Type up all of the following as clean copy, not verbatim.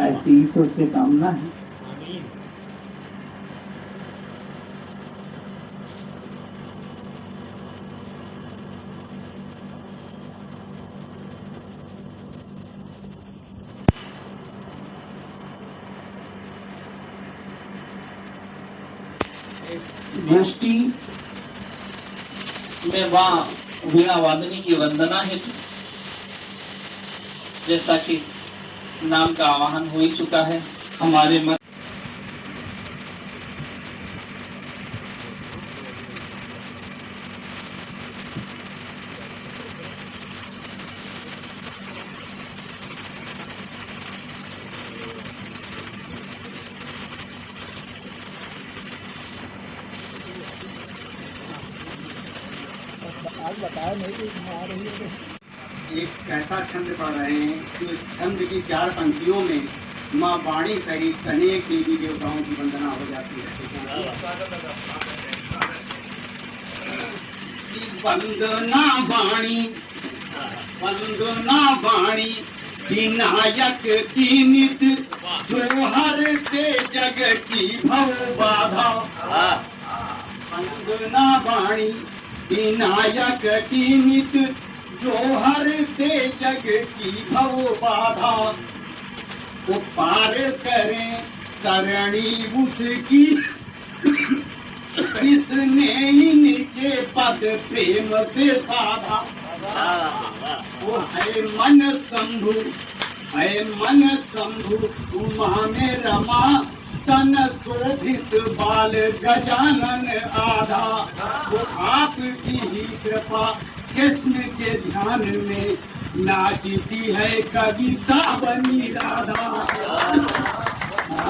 ऐसी ईश्वर से कामना है। गोष्ठी में वहाँ वीणा वादनी की वंदना है, जैसा कि नाम का आवाहन हो ही चुका है। हमारे मन बताया नहीं कि आ रही है। एक ऐसा छंद पढ़ रहे हैं कि उस छंद की 4 पंक्तियों में माँ वाणी सहित अनेक देवी देवताओं की वंदना हो जाती है। वंदना वाणी, वंदना वाणी विनायक की नित, जो हरते जग की भव बाधा। वंदना वाणी विनायक की नित, जो हरते जग की भव बाधा। वो पार करें तरणी उसकी, इसने इनके पद प्रेम से साधा। वो है मन शंभु, है मन शंभु उमा में रमा, तन शोभित बाल गजानन आधा। वो आपकी ही कृपा कृष्ण के ध्यान में, नाचती है कविता बनी राधा।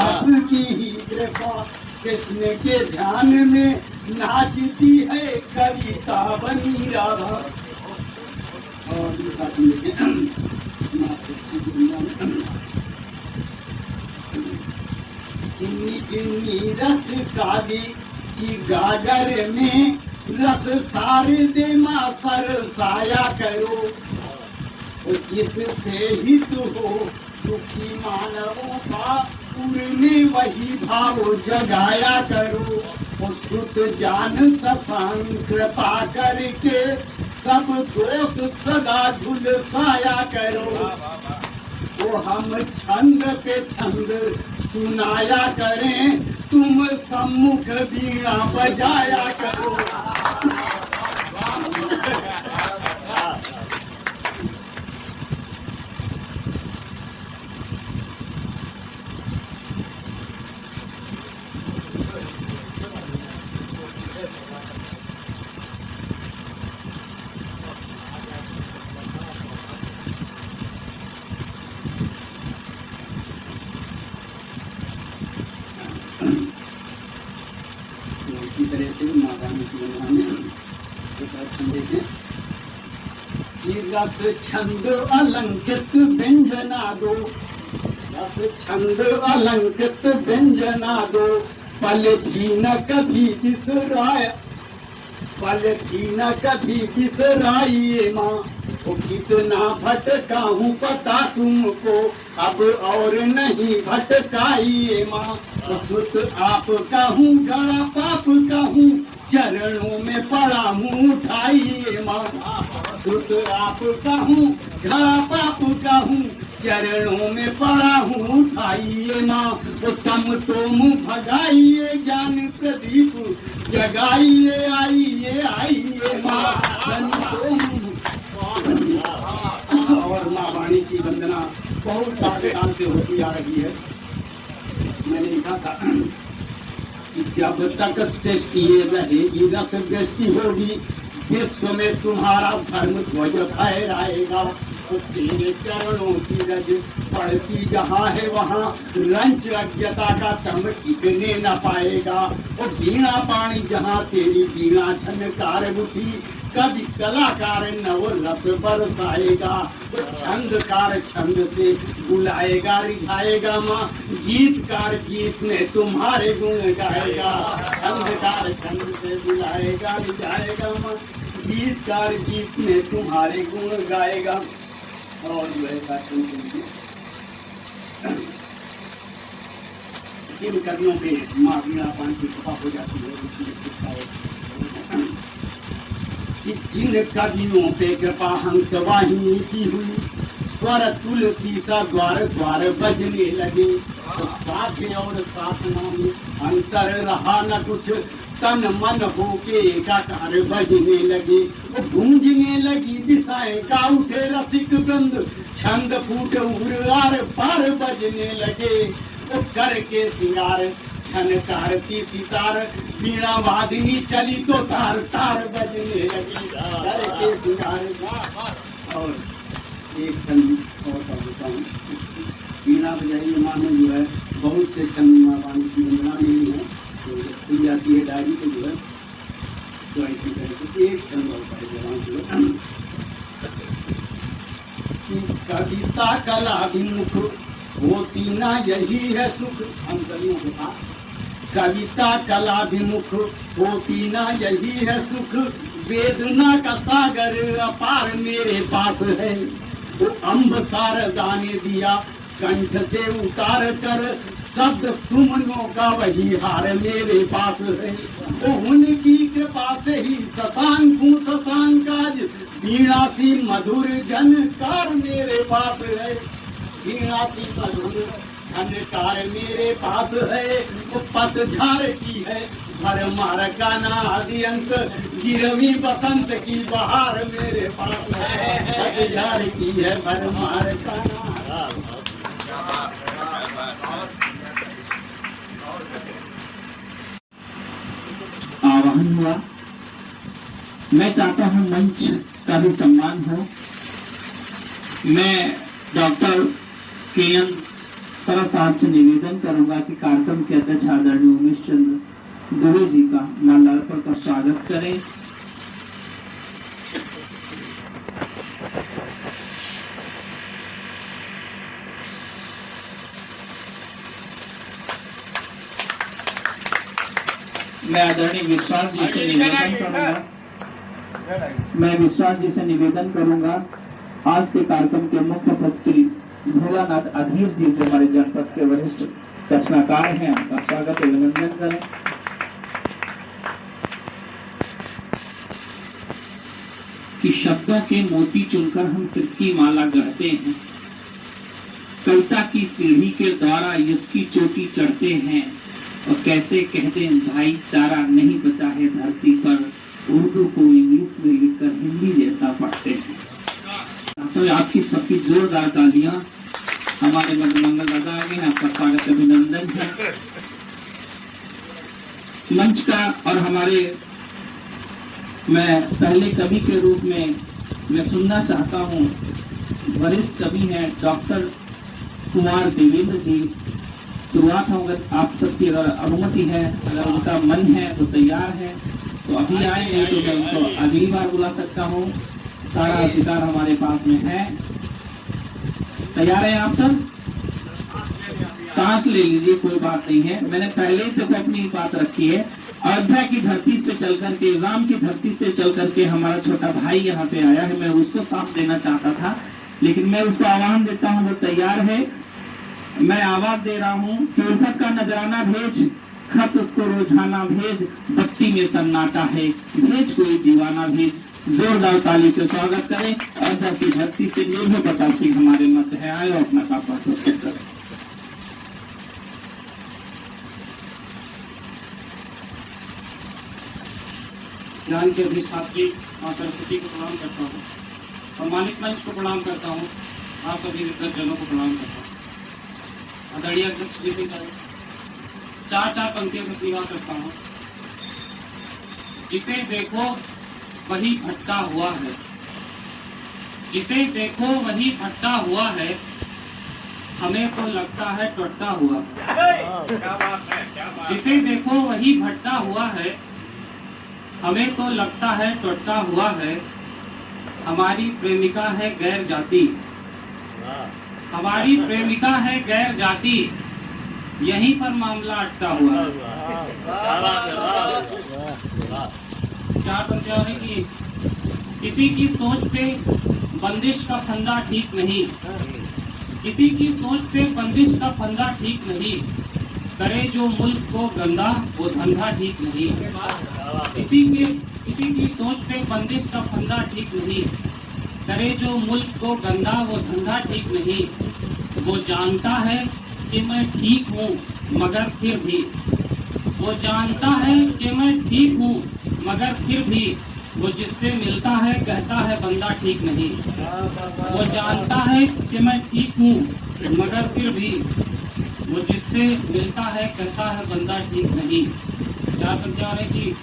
आपकी ही कृपा कृष्ण के ध्यान में, नाचती है कविता बनी राधा। और किन्नी रस काली की गागर में, रस सारे दे माँ सरसाया करो। इससे ही तो हो दुखी मानवों का, उनमें वही भाव जगाया करो। सुत जान सफान कृपा करके, सब दोष सदा झुलसाया करो। वो हम छंद पे छंद सुनाया करें, तुम सम्मुख वीणा बजाया करो। इसी तरह से माता रस छंद अलंकृत व्यंजना दो, रस छंद अलंकृत व्यंजना दो। पल भी न कभी बिसराय, पल भी न कभी बिसराइए माँ। वो कितना भटका हूँ पता तुमको, अब और नहीं भटकाइए माँ। सुत आप कहूँ गड़ा पाप कहूँ, चरणों में पड़ा हूँ उठाइए माँ। सुत आप कहूँ गड़ा पाप कहूँ, चरणों में पड़ा हूँ उठाइए माँ। तम तुम भगाइए ज्ञान प्रदीप, जगाइए आइए आइए माँ। और माँ वाणी की वंदना बहुत सारे साल से होती आ रही है। मैंने लिखा था कि जब तक सृष्टि रहेगी रस दृष्टि होगी, विश्व में तुम्हारा धर्म ध्वज फहराएगा। तो तेरे चरणों की रज पड़ती जहाँ है वहाँ, रंच अज्ञता का तम टिकने न पाएगा। और वीणा पाणी जहाँ तेरी वीणा झनकार उठी, कभी कलाकार नव रस बरसाएगा। तो छंदकार छंद से बुलाएगा रिझाएगा माँ, गीतकार गीत में तुम्हारे गुण गाएगा। छंदकार छंद से बुलाएगा रिझाएगा माँ, गीतकार गीत में तुम्हारे गुण गाएगा। और जो है किन कदियों पे माँ वीणा पान की कृपा हो जाती है उसकी कृपा है। कि जिन कदियों पे कृपा हंस वाहिनी की हुई, स्वर तुलसी सा द्वार द्वार बजने लगे। तो साथ और साधना में अंतर रहा न कुछ, तन मन होके एकाकार बजने लगे। वो गूंजने लगी दिशाएं का उठे रसिक बंद, छंद फूट उड़ आर पार बजने लगे। वो करके सिंगार छनकार की सितार, वीणा वादिनी चली तो तार तार बजने लगी। करके सिंगार और एक छंद और बोलता हूँ, वीणा बजाई मानो जो है बहुत से छंद माँ वाणी की वंदना मिली है, तो खुल जाती है डायरी को जो है तो ऐसी तरह से एक छंद और पढ़ दे रहा हूँ जो कविता कलाभिमुख होती ना यही है सुख। हम कवियों के पास कविता कलाभिमुख होती ना यही है सुख, वेदना का सागर अपार मेरे पास है। तो अम्ब सार दाने दिया कंठ से उतार कर, शब्द सुमनों का वही हार मेरे पास है। तो उनकी कृपा से ही शशांकू शशांकाज, वीणा सी मधुर जनकार मेरे पास है। वीणा सी मधुर जनकार मेरे पास है। वो पतझड़ की है भरमार का नादि अंक, गिरवी बसंत की बहार मेरे पास है। पतझड़ की है भरमार का आवाहन हुआ। मैं चाहता हूं मंच का भी सम्मान हो। मैं डॉक्टर के.एन. सरा साहब से निवेदन करूंगा कि कार्यक्रम के अध्यक्ष आदरणीय उमेश चंद्र दुबे जी का माल्यार्पण का स्वागत करें। मैं आदरणीय विश्वास जी से निवेदन करूंगा आज के कार्यक्रम के मुख्य अतिथि भोलानाथ अधीर जी जो हमारे जनपद के वरिष्ठ रचनाकार हैं, उनका स्वागत अभिनंदन करें। कि शब्दों के मोती चुनकर हम कृत की माला गढ़ते हैं, कविता की सीढ़ी के द्वारा युग की चोटी चढ़ते हैं। और कैसे कहते हैं भाईचारा नहीं बचा है धरती पर, उर्दू को इंग्लिश में लिखकर हिंदी जैसा पढ़ते हैं। तो आपकी सबकी जोरदार तालियां हमारे मंगल दादा आगे हैं, आपका स्वागत अभिनंदन है। मंच का और हमारे मैं पहले कवि के रूप में मैं सुनना चाहता हूं, वरिष्ठ कवि हैं डॉक्टर कुमार देवेंद्र जी। शुरुआत हो अगर आप सबकी अगर अनुमति है, अगर उनका मन है तो तैयार है तो अभी आए, नहीं तो मैं उनको अगली बार बुला सकता हूँ। सारा अधिकार हमारे पास में है। तैयार है आप सब? सांस ले लीजिए, कोई बात नहीं है। मैंने पहले से तो अपनी बात रखी है। अयोध्या की धरती से चल करके, राम की धरती से चल करके हमारा छोटा भाई यहाँ पे आया है। मैं उसको साथ देना चाहता था, लेकिन मैं उसको आह्वान देता हूँ, वो तैयार है। मैं आवाज दे रहा हूँ कि उल्फत का नजराना भेज, खत उसको रोजाना भेज, बस्ती में सन्नाटा है, भेज कोई दीवाना भेज। जोरदार ताली से स्वागत करें। अयोध्या की धरती से निर्भय प्रताप सिंह हमारे मध्य है, आए और अपना कापा प्रस्तुत करें। ज्ञान के अधिष्ठात्री मां सरस्वती को प्रणाम करता हूँ, सम्मानित मंच को प्रणाम करता हूँ, आप सभी जनों को प्रणाम करता हूँ। आदरणीय अध्यक्ष जी भी चार पंक्तियों में सेवा करता हूँ। जिसे देखो वही भटका हुआ है, जिसे देखो वही भटका हुआ है, हमें तो लगता है टुटता हुआ। जिसे देखो वही भटका हुआ है, हमें तो लगता है टुटता हुआ है। हमारी प्रेमिका है गैर जाति, हमारी प्रेमिका है गैर जाति, यहीं पर मामला अटका हुआ। क्या समझाने की किसी की सोच पे बंदिश का फंदा ठीक नहीं, किसी की सोच पे बंदिश का फंदा ठीक नहीं। करे जो मुल्क को गंदा वो धंधा ठीक नहीं। किसी की सोच पे बंदिश का फंदा ठीक नहीं। करे जो मुल्क को गंदा वो धंधा ठीक नहीं। वो जानता है कि मैं ठीक हूँ मगर फिर भी, वो जानता है कि मैं ठीक हूँ मगर फिर भी, वो जिससे मिलता है कहता है बंदा ठीक नहीं। वो जानता है कि मैं ठीक हूँ मगर फिर भी, वो जिससे मिलता है कहता है बंदा ठीक नहीं। क्या समझा रहे कि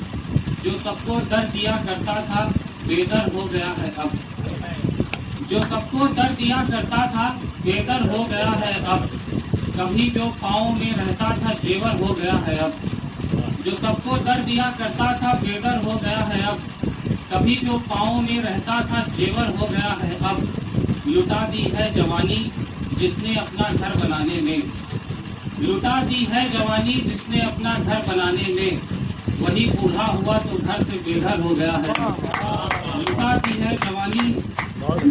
जो सबको डर दिया करता था बेदर हो गया है अब। जो सबको डर दिया करता था बेदर हो गया है अब। कभी जो पाँव में रहता था जेवर हो गया है अब। जो सबको डर दिया करता था बेदर हो गया है अब। कभी जो पाँव में रहता था जेवर हो गया है अब। लुटा दी है जवानी जिसने अपना घर बनाने में। लुटा दी है जवानी जिसने अपना घर बनाने में। वही बूढ़ा हुआ तो घर से बेघर हो गया है। लुटा दी है जवानी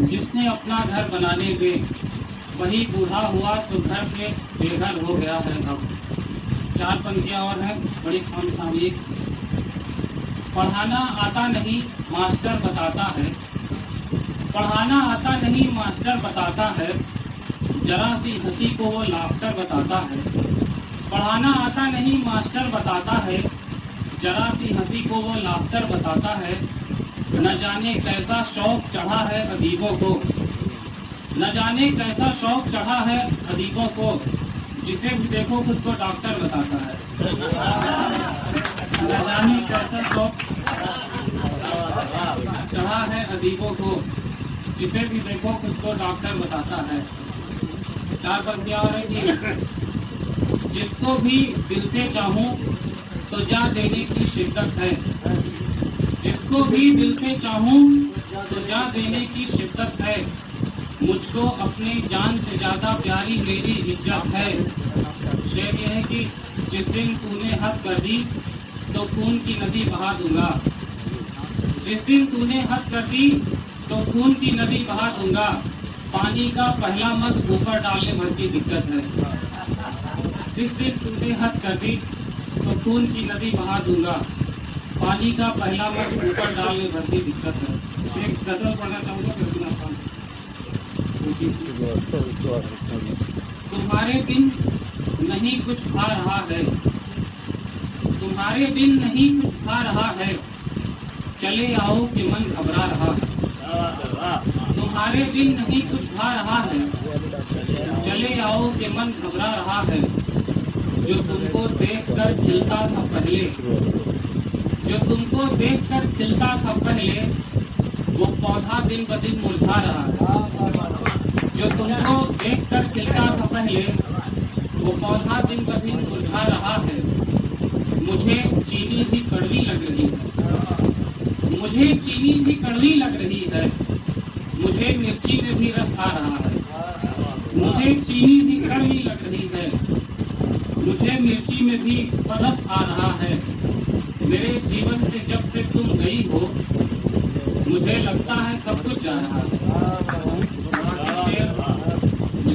जिसने अपना घर बनाने में। वही बूढ़ा हुआ तो घर से बेघर हो गया है अब। 4 पंक्तियां और हैं बड़ी सामयिक। पढ़ाना आता नहीं मास्टर बताता है। पढ़ाना आता नहीं मास्टर बताता है। जरा सी हंसी को वो लाफ्टर बताता है। पढ़ाना आता नहीं मास्टर बताता है। जरा सी हंसी को वो लाफ्टर बताता है। न जाने कैसा शौक चढ़ा है अदीबों को। न जाने कैसा शौक चढ़ा है अदीबों को। जिसे भी देखो खुद को डॉक्टर बताता है। न जाने कैसा शौक चढ़ा है अदीबों को। जिसे भी देखो खुद को डॉक्टर बताता है। 4 पंक्तियां और हैं। जिसको भी दिल से चाहूं तो जा देने की शिद्दत है। जिसको भी दिल से चाहूं तो जा देने की शिद्दत है। मुझको अपनी जान से ज्यादा प्यारी मेरी इज्जत है। शेर यह है कि जिस दिन तूने हद कर दी तो खून की नदी बहा दूंगा। जिस दिन तूने हद कर दी तो खून की नदी बहा दूंगा। पानी का पहला मग ऊपर डालने भर की दिक्कत है। जिस दिन तूने हद कर दी तो खून की नदी बहा दूंगा। पानी का पहला मग ऊपर डालने भर की दिक्कत है। एक गजल पढ़ना चाहूंगा तुम्हारे बिन नहीं कुछ खा रहा है। तुम्हारे बिन नहीं कुछ खा रहा है। चले आओ कि मन घबरा रहा है। तुम्हारे बिन नहीं कुछ खा रहा है। चले आओ कि मन घबरा रहा है। जो तुमको देखकर खिलता था पहले, जो तुमको देखकर खिलता था पहले, वो पौधा दिन ब दिन मुरझा रहा है। जो तुमको देखकर खिलता था पहले, वो पौधा दिन ब दिन मुरझा रहा है। मुझे चीनी भी कड़वी लग रही है। मुझे चीनी भी कड़वी लग रही है। मुझे मिर्ची में भी रस आ रहा है। मुझे चीनी भी कड़वी लग रही है। मुझे मिर्ची में भी रस आ रहा है। मेरे जीवन से जब से तुम गई हो, मुझे लगता है सब कुछ जा रहा है।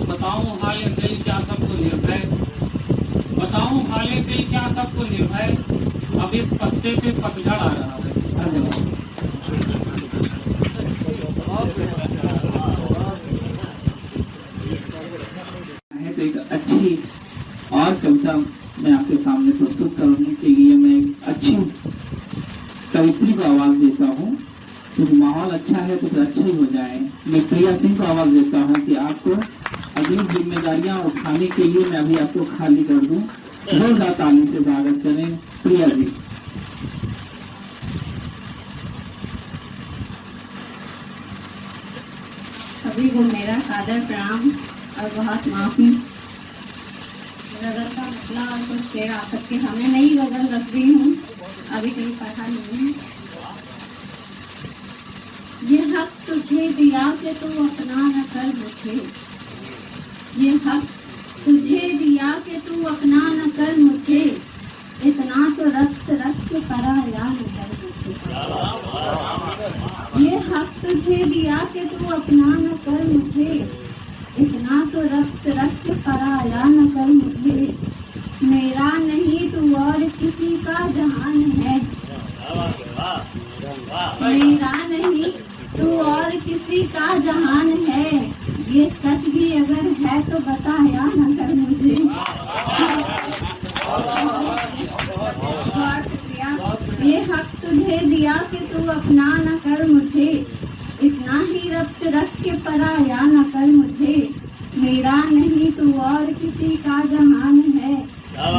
बताऊं हाले दिल क्या सबको निर्भय। बताऊं हाले दिल क्या सबको निर्भय। अब इस पत्ते पे पतझड़ आ रहा है। धन्यवाद। तो एक अच्छी और कविता मैं आपके सामने प्रस्तुत करने के लिए मैं एक अच्छी कवित्री को आवाज देता हूँ। तो माहौल अच्छा है तो फिर अच्छा ही हो जाए। मैं प्रिया सिंह को आवाज देता हूँ कि आपको अगली जिम्मेदारियां उठाने के लिए मैं अभी आपको खाली कर दूं। जोरदार ताली से स्वागत करें प्रिया जी। सभी को मेरा सादर प्रणाम और बहुत माफी। गजल का मतलब और कुछ शेर आप सबके सामने नई गजल रख रही हूँ, अभी कहीं पढ़ा नहीं है। ये हक तुझे दिया कि तू अपना न कर मुझे। ये हक तुझे दिया कि तू अपना न कर मुझे। इतना तो रक्त रक्त करा या न कर मुझे। ये हक तुझे दिया कि तू अपना न कर मुझे। इतना तो रक्त रक्त करा या न कर मुझे। मेरा तू और किसी का जहान है,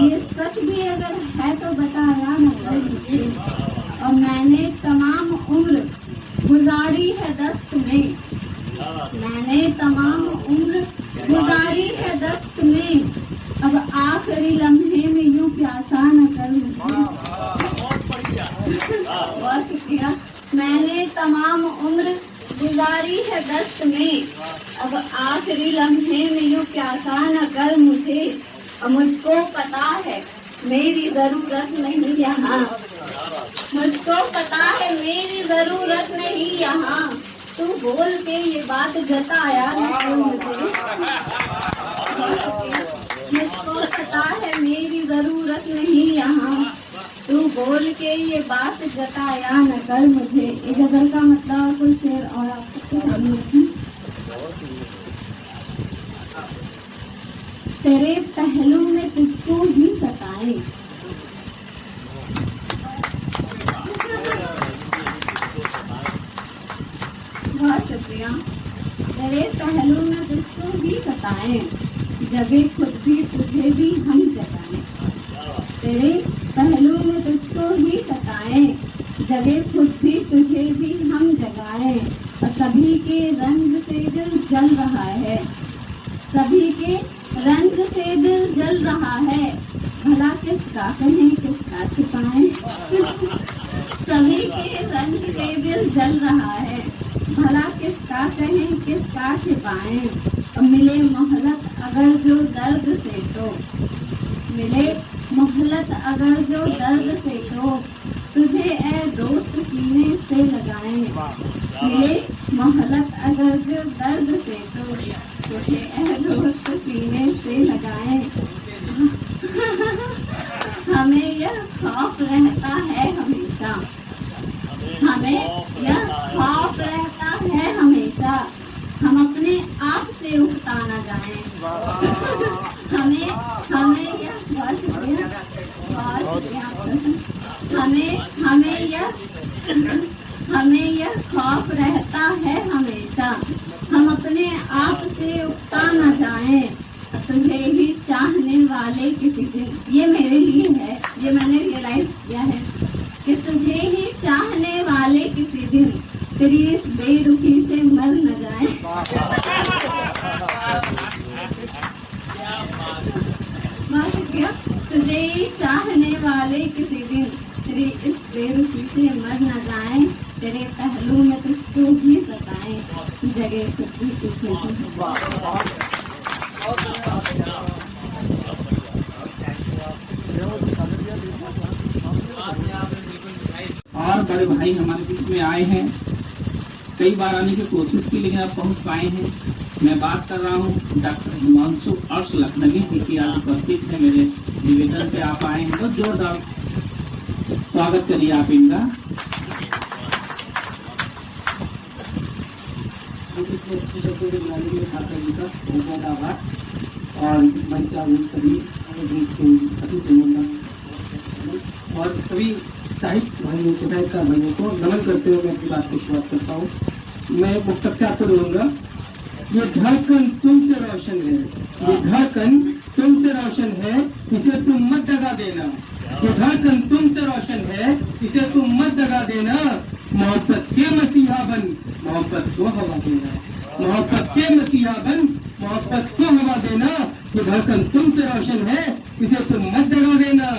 ये सच भी अगर है तो बताया न कर मुझे। और मैंने तमाम उम्र गुजारी है दस्त में, मैंने तमाम उम्र गुजारी है दस्त में, अब आखिरी लम्हे में यूं प्यासा न कर मुझे। बहुत शुक्रिया। मैंने तमाम उम्र गुजारी है दस्त में, अब आखिरी लम्हे में यूं प्यासा न कर मुझे। और मुझको पता है मेरी जरूरत नहीं यहाँ, मुझको पता है मेरी जरूरत नहीं यहाँ, तू बोल के ये बात जताया न कर मुझे। मुझको पता है मेरी जरूरत नहीं यहाँ, तू बोल के ये बात जताया न कर मुझे। इस गजल का मतलब और कोई शेर और आप सबके सामने तेरे पहलू में तुझको ही सताए, बहुत शुक्रिया। तेरे पहलू में तुझको ही सताए, जगे खुद भी तुझे भी हम जगाए। तेरे पहलू में तुझको ही सताए, जगे खुद भी तुझे भी हम जगाए। और सभी के रंग से दिल जल रहा है, सभी के रंग से दिल जल रहा है, भला किसका कहें किसका छिपाएं। सभी के रंग से दिल जल रहा है, भला किसका कहें किसका छिपाएं। और मिले मोहलत अगर जो दर्द से तो, मिले मोहलत अगर जो दर्द से तो, तुझे ए दोस्त सीने से लगाएं। मिले मोहलत अगर जो दर्द से तो, तुझे ए दोस्त सीने से लगाएं। हमें यह खौफ रहता है हमेशा, हमें यह खौफ रहता है हमेशा, हम अपने आप से उठता न जाएं। हमें हमें यह बहुत शुक्रिया, हमें यह खौफ रहता है हमेशा, हम अपने आप से उठता न जाएं। तुझे ही चाहने वाले किसी दिन, ये मेरे लिए है, ये मैंने रियलाइज किया है कि तुझे ही चाहने वाले किसी दिन तेरी इस बेरुखी से मर न जाए। बहुत शुक्रिया। तुझे ही चाहने वाले किसी दिन तेरी इस बेरुखी से मर न जाए, तेरे पहलू में तुझको भी सताए, जगह खुद भी तुझे। और बड़े भाई हमारे बीच में आए हैं, कई बार आने की कोशिश की लेकिन अब पहुंच पाए हैं। मैं बात कर रहा हूं डॉक्टर हिमांशु अर्श लखनवी जी की, आज उपस्थित है, मेरे निवेदन पे आप आए हैं, बहुत जोरदार स्वागत करिए आप इनका। छात्र जी का बहुत बहुत आभार और मंच सभी और सभी साहित्य भाइयों को, साहित्यकार भाइयों को नमन करते हुए मैं अपनी बात की शुरुआत करता हूँ। मैं पुस्तक से आपको बोलूंगा, ये धड़कन तुमसे रोशन है, ये धड़कन तुमसे रोशन है, इसे तुम मत दगा देना। ये धड़कन तुमसे रोशन है, इसे तुम मत दगा देना। मोहब्बत के मसीहा बन, मोहब्बत को हवा देना। मोहब्बत के मसीहा बन, मोहब्बत को हवा देना। ये धड़कन तुमसे रोशन है, इसे तुम मत दगा देना।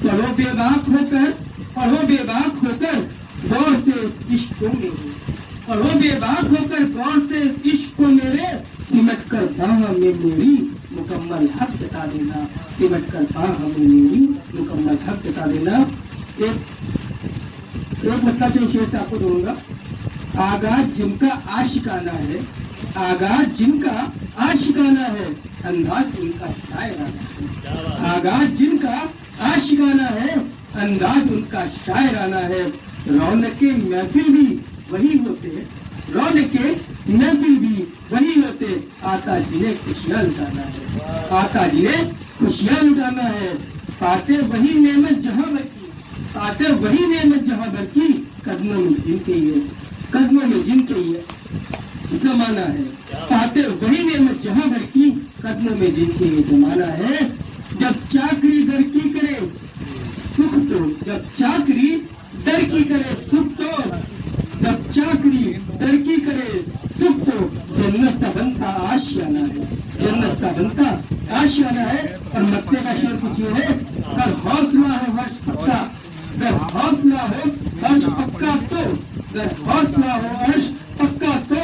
पढ़ो बेबाक होकर, पढ़ो बेबाक होकर गौर से इश्क को मेरे, पढ़ो बेबाक होकर गौर से इश्क को मेरे, सिमट कर बाह में मेरी मुकम्मल हक जता देना। सिमट कर बाह में मेरी मुकम्मल हक जता देना। एक मतलब जो शेर से आपको दूंगा, आगाज जिनका आशिकाना है, आगाज जिनका आशिकाना है, अंदाज उनका शायराना है। आगाज जिनका आशिकाना है, अंदाज उनका शायराना है। रौनके महफिल भी वही होते, रौनके महफिल भी वही होते, आता जिन्हें खुशियाँ लुटाना है, आता जिन्हें खुशियाँ लुटाना है। पाते वही नेमत जहाँ भर की, पाते वही नेमत जहाँ भर की, कदमों में जिनके ये, कदमों में जिनके ये जमाना है। पाते वही नेमत जहाँ भर की, कदमों में देखिए ये जमाना है, जब चाकरी दर की करे सुख तो, जब चाकरी दर की करे सुख तो, जब चाकरी दर की करे सुख तो, जन्नत का बनता आशियाना है, जन्नत का बनता आशियाना है। और मक्के का शेर कुछ ये है, अगर हौसला हो हर्ष पक्का, अगर हौसला हो हर्ष पक्का तो, अगर हौसला हो हर्ष पक्का तो,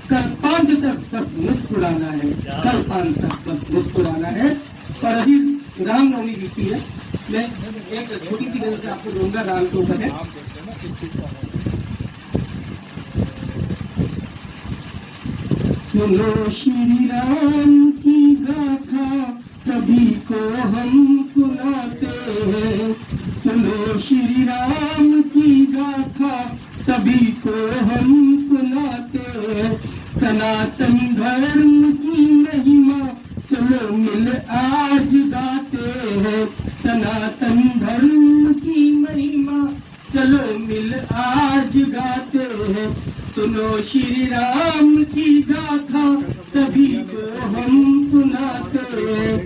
कल 5 तक मुस्कुराना है, कल 5 तक मुस्कुराना है। और अभी रामनवमी बीती है, मैं एक छोटी सी गजल से आपको दूंगा राम के ऊपर है। सुनो श्री राम की गाथा सभी को हम सुनाते हैं, सुनो श्री राम की गाथा सभी को हम सुनाते हैं। सनातन धर्म की महिमा चलो मिल आज गाते हैं, सनातन धर्म की महिमा चलो मिल आज गाते हैं। सुनो श्री राम की गाथा सभी को हम सुनाते हैं।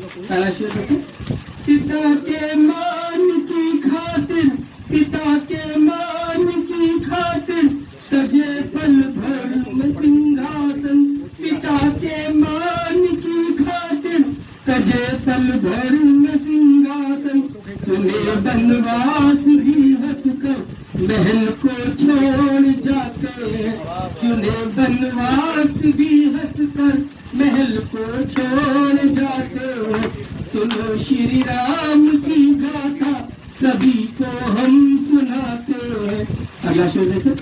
पिता के मान की खातिर, पिता के मान की खातिर सजे पल भर में सिंहासन, पिता के मान की खातिर सजे पल भर में सिंहासन। सुने बनवास भी हंसकर महल को छोड़ जाते हैं, चुने बनवास भी हंसकर महल को छोड़ जाते हैं। सुनो श्री राम की गाथा सभी को हम सुनाते हैं। अगला शेर देखो।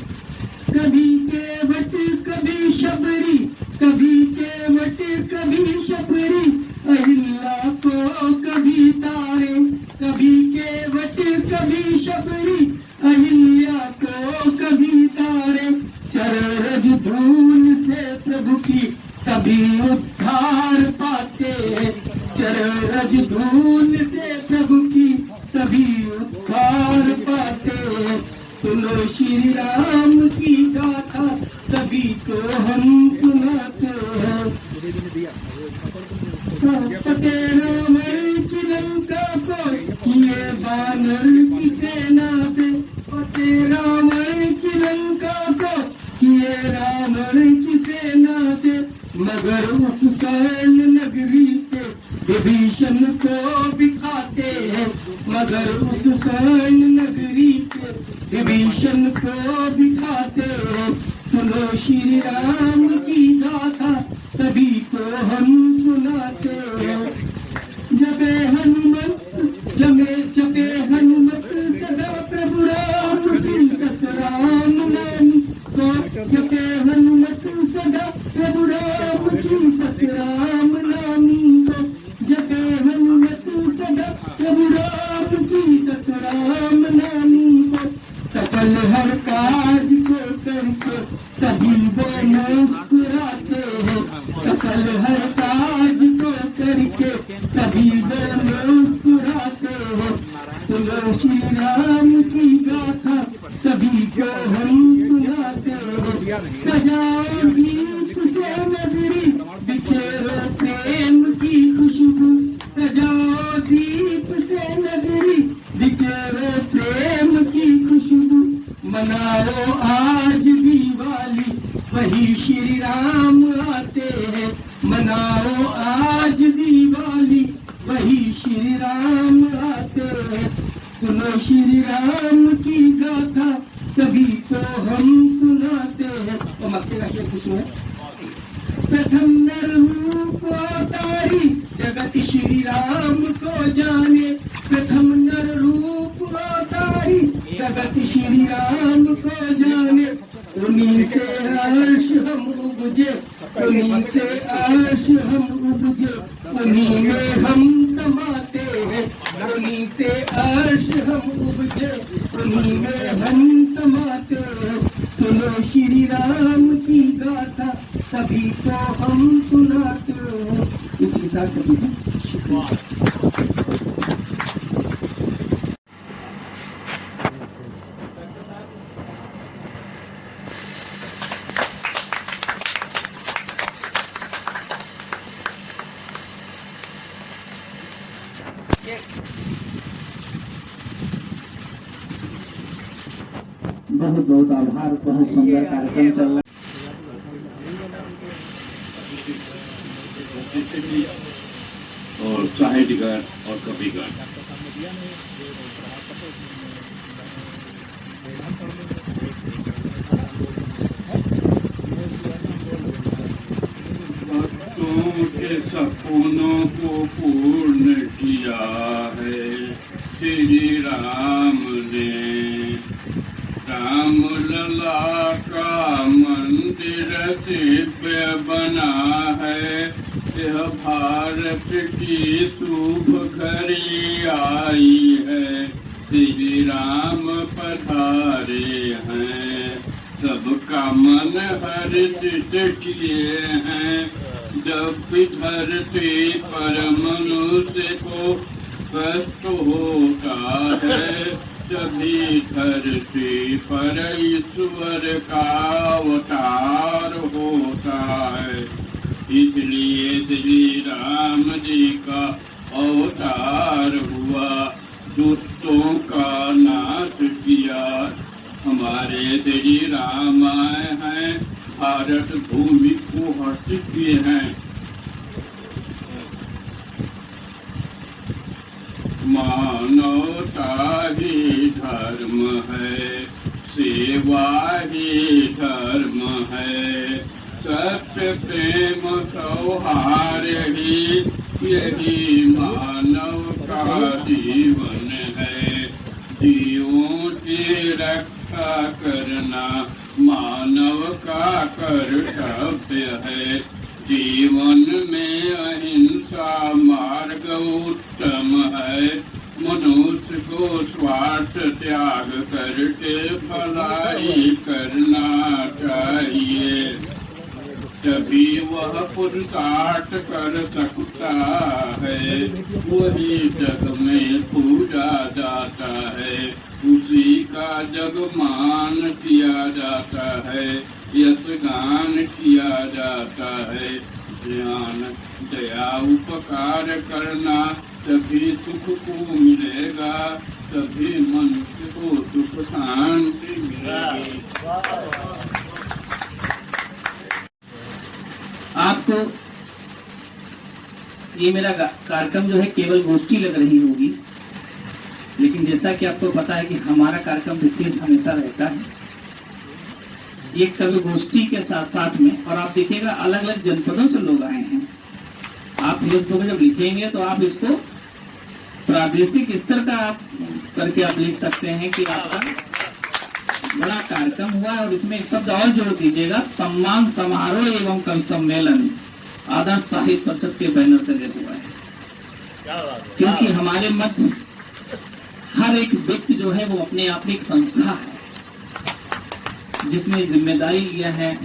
कभी केवट कभी शबरी, कभी केवट कभी शबरी, अहिल्या को कभी तारे, कभी केवट कभी शबरी, अहिल्या को कभी तारे। चरण धूल से प्रभु की कभी उद्धार पाते, चरण धूल से प्रभु की कभी उद्धार पाते। सुनो श्री राम की गाथा सभी को हम सुनाते हैं। फते रावण की लंका को किए बानर की सेना से, फते रावण की लंका को किए रावण की सेना से। मगर उस स्वर्ण नगरी से विभीषण को बिठाते हैं, मगर उस स्वर्ण नगरी से विभीषण को बिठाते हैं। सुनो श्री राम की गाथा सभी को हम सुनाते हैं। जपे हनुमत जपे हनुमत सदा प्रभु राम की राम नाम को, जपे हनुमत सदा प्रभु राम की राम नाम को, जपे हनुमत सदा प्रभु राम की राम नाम को। सकल हर काज को करके सभी वो मुस्कुराते हैं, सकल हर काज को करके सभी वो मुस्कुराते हैं। सुनो श्री राम की गाथा सभी को हम सुनाते हैं। सजाओ दीप से नगरी बिखेरो प्रेम की खुशबू, सजाओ दीप से नगरी बिखेरो प्रेम की खुशबू। मनाओ आज दिवाली वही श्री राम आते हैं, मनाओ आज दिवाली वही श्री राम आते हैं। सुनो श्री राम की गाथा सभी को हम सुनाते हैं। तो मक्के का शेर कुछ है। प्रथम नर रूप अवतारी जगत श्री राम को जाने, प्रथम नर रूप अवतारी जगत श्री राम को जाने। उन्हीं से अर्श हम उपजे, उन्हीं से अर्श हम उपजे, उन्हीं में हम समाते हैं। उन्हीं से अर्श हम उपजे, उन्हीं में हम समाते हैं। सुनो श्री राम की गाथा सभी को हम सुनाते हैं। इसी साथ बहुत बहुत आभार। बहुत सुंदर कार्यक्रम चल रहा और साहित्यकार और कविकार भक्तों के सपनों को पूर्ण किया है श्री राम ने। राम लला का मंदिर दिव्य बना है। यह भारत की शुभ घड़ी आई है। श्री राम पधारे हैं। सबका मन हर्षित किए हैं। जब भी धरती पर मनुष्य को कष्ट होता है, तभी धरती पर ईश्वर का अवतार होता है। इसलिए श्री राम जी का अवतार हुआ, दुष्टों का नाश किया। हमारे श्री राम आए हैं, भारत भूमि को हर्षित किए हैं। मानवता ही धर्म है, सेवा ही धर्म है। सत्य प्रेम सौहार्द ही यही मानव का जीवन है। जीवों की रक्षा करना मानव का कर्तव्य है। जीवन में अहिंसा मार्ग उत्तम है। मनुष्य को स्वार्थ त्याग करके भलाई करना चाहिए, तभी वह पुरुषार्थ कर सकता है। वही जग में पूजा जाता है, उसी का जगमान किया जाता है, यशगान किया जाता है। ज्ञान दया उपकार करना तभी सुख को मिलेगा, तभी मनुष्य को सुख शांति मिलेगी। आपको ये मेरा कार्यक्रम जो है केवल गोष्ठी लग रही होगी, लेकिन जैसा कि आपको पता है कि हमारा कार्यक्रम विशेष हमेशा रहता है। ये कवि गोष्ठी के साथ साथ में, और आप देखिएगा अलग अलग जनपदों से लोग आए हैं। आप इसको जब लिखेंगे तो आप इसको प्रादेशिक स्तर का आप करके आप लिख सकते हैं कि आपका बड़ा कार्यक्रम हुआ है। और इसमें एक शब्द और जोड़ दीजिएगा, सम्मान समारोह एवं कवि सम्मेलन आदर्श साहित्य परिषद के बैनर तले हुआ है। क्योंकि हमारे मध्य हर एक व्यक्ति जो है वो अपने आप एक संस्था है, जिसने जिम्मेदारी लिया है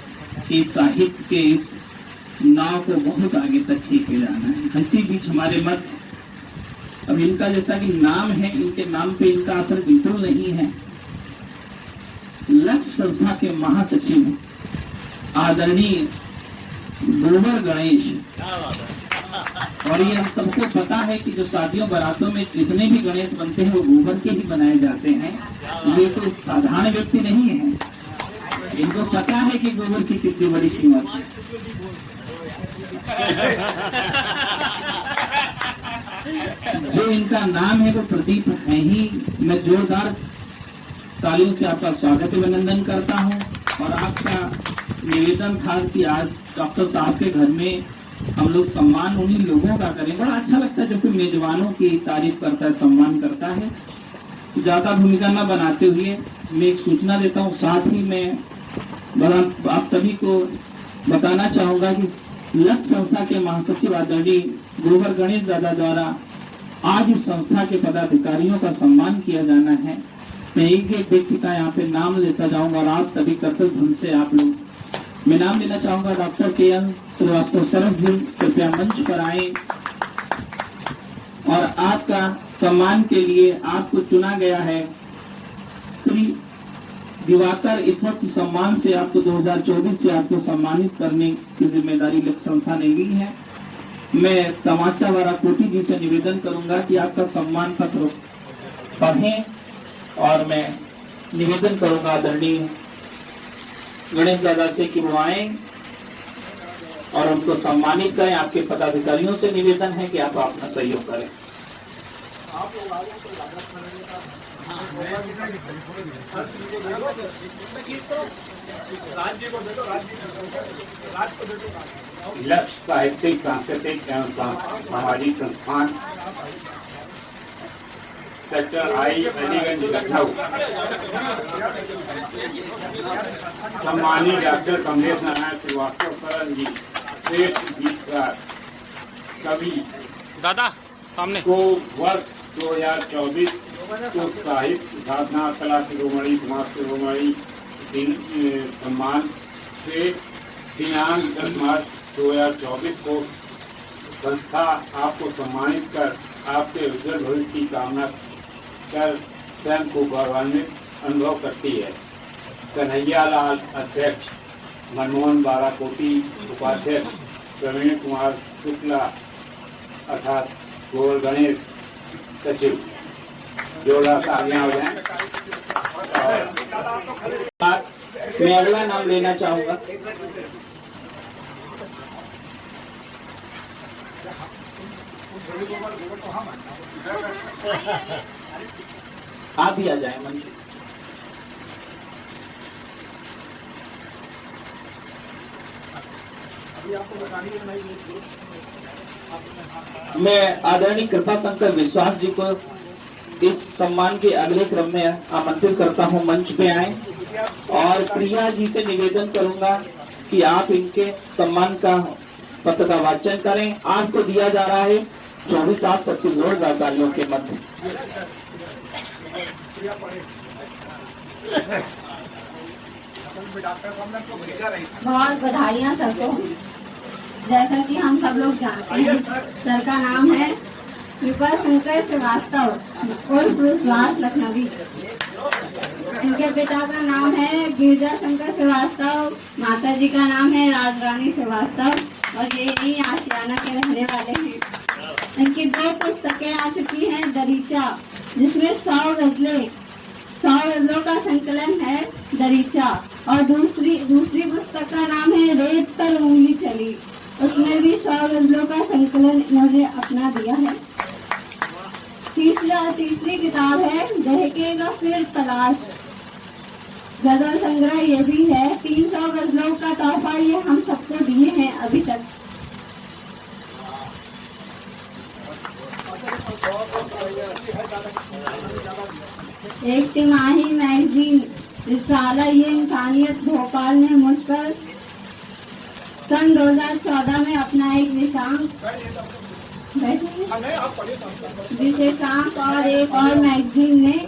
कि साहित्य के इस नाव को बहुत आगे तक लेके जाना है। इसी बीच हमारे मध्य अब इनका जैसा कि नाम है, इनके नाम पे इनका असर बिल्कुल नहीं है। लक्ष्य संस्था के महासचिव आदरणीय गोबर गणेश, और ये हम सबको पता है कि जो शादियों बारातों में जितने भी गणेश बनते हैं वो गोबर के ही बनाए जाते हैं। ये तो साधारण व्यक्ति नहीं है, इनको पता है कि गोबर की कितनी बड़ी कीमत है। जो इनका नाम है वो प्रदीप है ही। मैं जोरदार तालियों से आपका स्वागत अभिनंदन करता हूं। और आपका निवेदन था कि आज डॉक्टर साहब के घर में हम लोग सम्मान उन्हीं लोगों का करें। बड़ा अच्छा लगता है जब कोई मेजबानों की तारीफ करता है, सम्मान करता है। ज्यादा भूमिका न बनाते हुए मैं एक सूचना देता हूं, साथ ही मैं आप सभी को बताना चाहूंगा कि लक्ष्य संस्था के महासचिव आदरणीय गोबर गणेश दादा द्वारा आज इस संस्था के पदाधिकारियों का सम्मान किया जाना है। मैं एक एक व्यक्ति का यहाँ पे नाम लेता जाऊंगा और आप सभी कर्तव्य धुन से आप लोग, मैं नाम लेना चाहूंगा डॉक्टर के.एन. श्रीवास्तव सरफ जी, कृपया मंच पर आए और आपका सम्मान के लिए आपको चुना गया है। श्री दिवाकर स्मृति सम्मान से आपको 2024 से आपको सम्मानित करने की जिम्मेदारी लक्ष्य संस्था ने ली है। मैं तमाचा वाराकोटी जी से निवेदन करूंगा कि आपका सम्मान पत्र पढ़ें और मैं निवेदन करूंगा आदरणीय गणेश दादा से कि वो आए और उनको सम्मानित करें। आपके पदाधिकारियों से निवेदन है कि आप अपना सहयोग करें। लक्ष्य साहित्यिक सांस्कृतिक एवं सामाजिक संस्थान सेक्टर आई अलीगंज लखनऊ सम्मानित डॉक्टर कमलेश नारायण श्रीवास्तव करण जी श्रेष्ठ गीतकार कवि दादा सामने को वर्ष 2024 को साहित्य साधना कला शिरोमणि समाज शिरोमणि सम्मान से दिनांक 10 मार्च 2024 को संस्था आपको सम्मानित कर आपके उज्जवल भविष्य की कामना कर स्वयं को गौरवान्वित अनुभव करती है। कन्हैया लाल अध्यक्ष, मनमोहन बाराकोटी उपाध्यक्ष, प्रवीण कुमार शुक्ला अर्थात गोवर गणेश सचिव। जोड़ा तालियां हो जाएं। मैं अगला नाम लेना चाहूंगा। आप भी आ जाए मंच। मैं आदरणीय कृपा शंकर विश्वास जी को इस सम्मान के अगले क्रम में आमंत्रित करता हूं, मंच पे आए और प्रिया जी से निवेदन करूंगा कि आप इनके सम्मान का पत्र का वाचन करें। आपको दिया जा रहा है 24 छत्तीसगढ़ तालियों के मध्य। बहुत बधाइयाँ सबको। जैसा कि हम सब लोग जानते हैं, सर का नाम है कृपा शंकर श्रीवास्तव उर्फ विश्वास लखनवी। इनके पिता का नाम है गिरजा शंकर श्रीवास्तव, माता जी का नाम है राजरानी श्रीवास्तव और ये यही आशियाना के रहने वाले हैं। इनकी 2 पुस्तकें आ चुकी हैं। दरीचा, जिसमें 100 गजलों का संकलन है दरीचा, और दूसरी पुस्तक का नाम है रेत पर उंगली चली, उसमें भी 100 गजलों का संकलन इन्होंने अपना दिया है। तीसरी किताब है दहकेगा फिर तलाश, गजल संग्रह ये भी है। 300 गजलों का तोहफा ये हम सबको दिए हैं अभी तक। एक तिमाही मैगजीन रिसाला ये इंसानियत भोपाल ने मुझ पर सन 2014 में अपना एक विशेषांक और एक और मैगजीन ने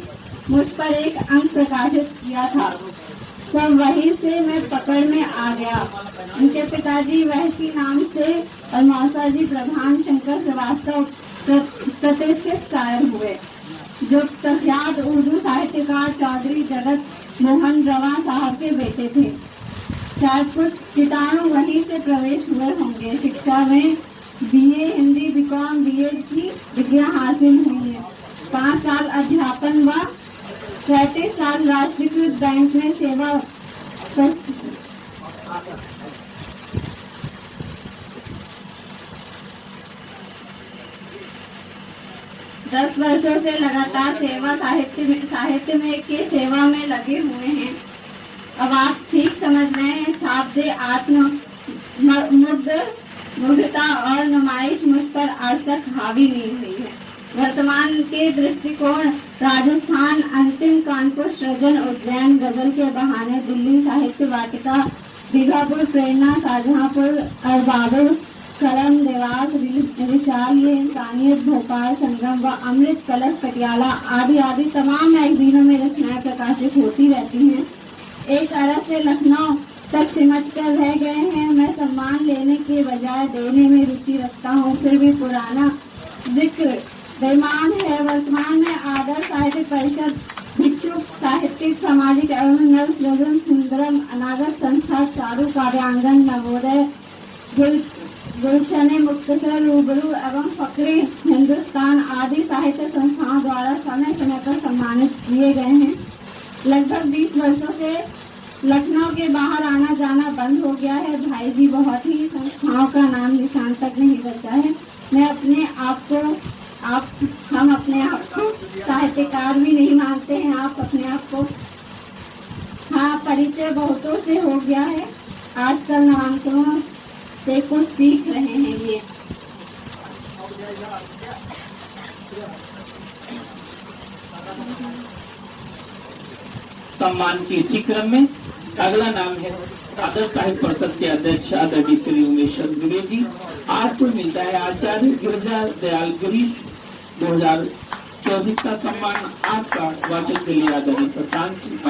मुझ पर एक अंक प्रकाशित किया था। सब वहीं से मैं पकड़ में आ गया। उनके पिताजी वहसी नाम से और मौसा जी प्रधान शंकर श्रीवास्तव प्रतिष्ठित शायर हुए, जो प्रख्यात उर्दू साहित्यकार चौधरी जगत मोहन रवा साहब के बेटे थे। शायद कुछ कीटाणु वहीं से प्रवेश हुए होंगे। शिक्षा में बीए हिंदी, बीकॉम, बीएड की डिग्रियां हासिल हुई है। 5 साल अध्यापन व 37 साल राष्ट्रीयकृत बैंक में सेवा। 10 वर्षों से लगातार सेवा साहित्य में के सेवा में लगे हुए हैं। अब आप ठीक समझ रहे हैं, छाप दे मुग्धता और नुमाइश मुझ पर आज तक हावी नहीं हुई है। वर्तमान के दृष्टिकोण राजस्थान, अंतिम कानपुर सृजन, उज्जैन गजल के बहाने, दिल्ली साहित्य वाटिका, बीघापुर प्रेरणा, शाहजहांपुर अरबाबुल कलम, देवास विशाल, ये इंसानियत भोपाल संगम व अमृत कलश पटियाला आदि आदि तमाम मैगजीनों में रचनाएं प्रकाशित होती रहती हैं। एक अरब से लखनऊ तक सिमट कर रह गए हैं। मैं सम्मान लेने के बजाय देने में रुचि रखता हूँ, फिर भी पुराना जिक्र बेईमान है। वर्तमान में आदर्श साहित्य परिषद, भिक्षुक साहित्यिक सामाजिक एवं नव सृजन, सुंदरम, अनागत संस्था, चारू कार्यांगन, नवोदय, गुलशन मुख्तसर रूबरू एवं फकरे हिंदुस्तान आदि साहित्य संस्थाओं द्वारा समय समय पर सम्मानित किए गए हैं। लगभग 20 वर्षों से लखनऊ के बाहर आना जाना बंद हो गया है। भाई जी बहुत ही संस्थाओं का नाम निशान तक नहीं बचा है। मैं अपने आप को हम अपने आप को साहित्यकार भी नहीं मानते हैं। आप अपने आप को, हाँ, परिचय बहुतों से हो गया है। आजकल नामांकनों से कुछ सीख रहे हैं ये। सम्मान के इसी क्रम में अगला नाम है आदर्श साहित्य परिषद के अध्यक्ष आदरणीय श्री उमेश द्विवेदी। आज को मिलता है आचार्य गिरिजा दयाल गिरीश 2024 का सम्मान। आपका वाचक के लिए आदरणीय शशांक सिंह।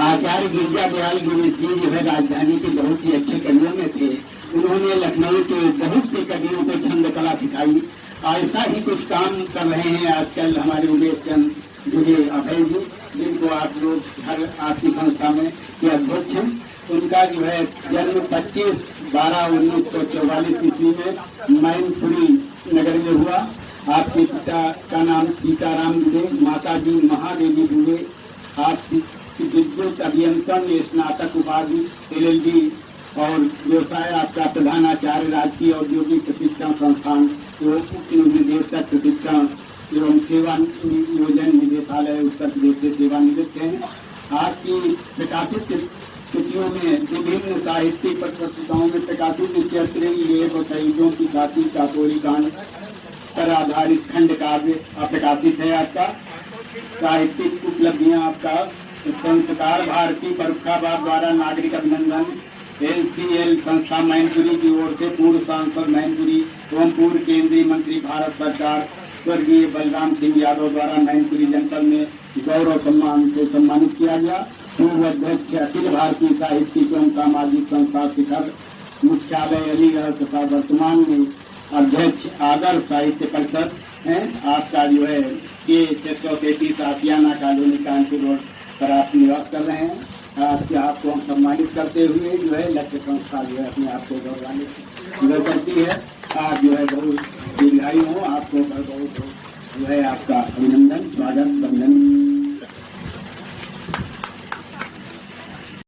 आचार्य गिरिजा दयाल गिरीश जी जो है राजधानी के बहुत ही अच्छे कवियों में थे। उन्होंने लखनऊ के बहुत से कवियों को छंद कला सिखाई। ऐसा ही कुछ काम कर रहे हैं आजकल हमारे उमेश चंद मुझे अभय जी, जिनको आप लोग हर आपकी संस्था में के अध्यक्ष हैं। उनका जो है जन्म 25/12/1944 ईस्वी में मैनपुरी नगर में हुआ। आपके पिता का नाम सीताराम दुबे, माता जी महादेवी दुबे। आपकी विद्युत अभियंत्रण में स्नातक उपाधि LLB और व्यवसाय आपका प्रधानाचार्य राजकीय औद्योगिक प्रशिक्षण संस्थान उप निदेशक प्रशिक्षण एवं सेवा नियोजन निदेशालय उत्तर प्रदेश से सेवानिवृत्त हैं। आपकी प्रकाशित कृतियों में विभिन्न साहित्यिक पत्रिकाओं में प्रकाशित चरित्र लेख और शहीदों की गाथी काकोरी कांड पर आधारित खंड काव्य प्रकाशित है। आपका साहित्यिक उपलब्धियां आपका संस्कार भारती फर्रुखाबाद द्वारा नागरिक अभिनंदन LCL संस्था मैनपुरी की ओर से पूर्व सांसद मैनपुरी एवं पूर्व केंद्रीय मंत्री भारत सरकार स्वर्गीय बलराम सिंह यादव द्वारा मैनपुरी जनपद में गौरव सम्मान से सम्मानित किया गया। पूर्व अध्यक्ष अखिल भारतीय साहित्यिक एवं सामाजिक संस्था शिखर मुख्यालय अलीगढ़ तथा वर्तमान में अध्यक्ष आदर्श साहित्य परिषद है। आपका जो है के 633 आसियाना कॉलोनी कानपुर रोड पर आप निवास कर रहे हैं। आपको हम सम्मानित करते हुए जो है लक्ष्य संस्था जो है अपने आप को गौरवान्वित करती है। आप जो है बहुत दीर्घायु हो, आपको बहुत जो है आपका अभिनंदन, स्वागत, वंदन।